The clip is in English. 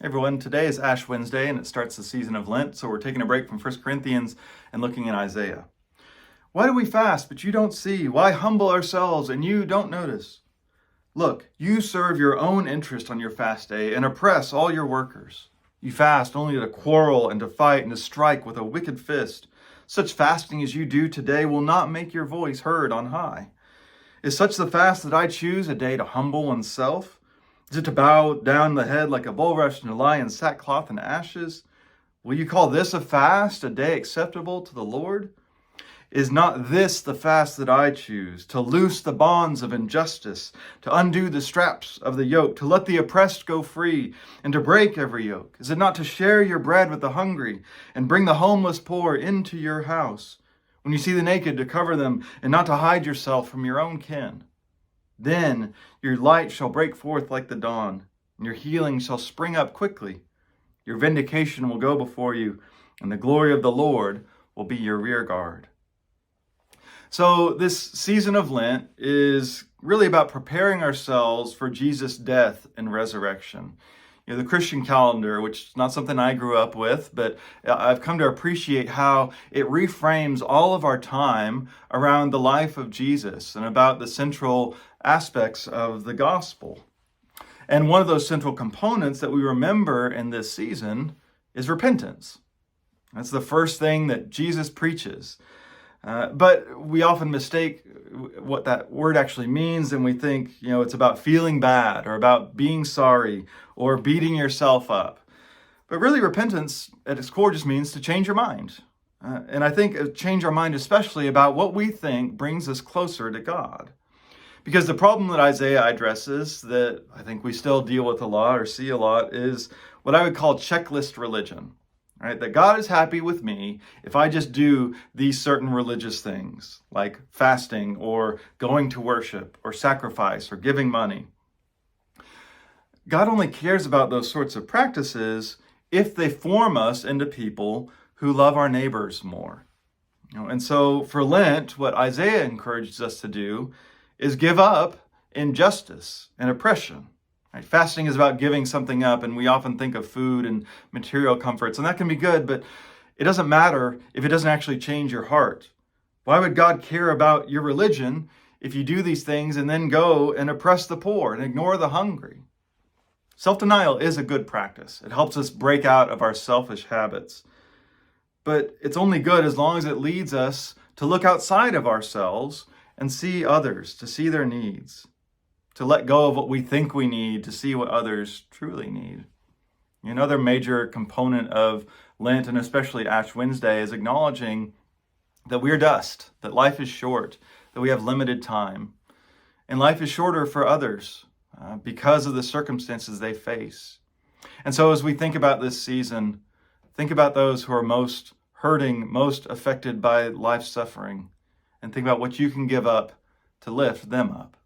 Hey everyone, today is Ash Wednesday and it starts the season of Lent, so we're taking a break from 1 Corinthians and looking in Isaiah. Why do we fast, but you don't see? Why humble ourselves and you don't notice? Look, you serve your own interest on your fast day and oppress all your workers. You fast only to quarrel and to fight and to strike with a wicked fist. Such fasting as you do today will not make your voice heard on high. Is such the fast that I choose, a day to humble oneself? Is it to bow down the head like a bulrush and to lie in sackcloth and ashes? Will you call this a fast, a day acceptable to the Lord? Is not this the fast that I choose, to loose the bonds of injustice, to undo the straps of the yoke, to let the oppressed go free, and to break every yoke? Is it not to share your bread with the hungry, and bring the homeless poor into your house? When you see the naked, to cover them, and not to hide yourself from your own kin? Then your light shall break forth like the dawn, and your healing shall spring up quickly. Your vindication will go before you, and the glory of the Lord will be your rear guard. So this season of Lent is really about preparing ourselves for Jesus' death and resurrection. The Christian calendar, which is not something I grew up with, but I've come to appreciate how it reframes all of our time around the life of Jesus and about the central aspects of the gospel. And one of those central components that we remember in this season is repentance. That's the first thing that Jesus preaches. But we often mistake what that word actually means, and we think, it's about feeling bad or about being sorry or beating yourself up. But really, repentance at its core just means to change your mind. And I think change our mind especially about what we think brings us closer to God. Because the problem that Isaiah addresses, that I think we still deal with a lot or see a lot, is what I would call checklist religion. Right? That God is happy with me if I just do these certain religious things, like fasting or going to worship or sacrifice or giving money. God only cares about those sorts of practices if they form us into people who love our neighbors more. And so for Lent, what Isaiah encourages us to do is give up injustice and oppression. Right? Fasting is about giving something up, and we often think of food and material comforts, and that can be good, but it doesn't matter if it doesn't actually change your heart. Why would God care about your religion if you do these things and then go and oppress the poor and ignore the hungry? Self-denial is a good practice. It helps us break out of our selfish habits. But it's only good as long as it leads us to look outside of ourselves and see others, to see their needs, to let go of what we think we need, to see what others truly need. Another major component of Lent, and especially Ash Wednesday, is acknowledging that we are dust, that life is short, that we have limited time. And life is shorter for others because of the circumstances they face. And so as we think about this season, think about those who are most hurting, most affected by life's suffering, and think about what you can give up to lift them up.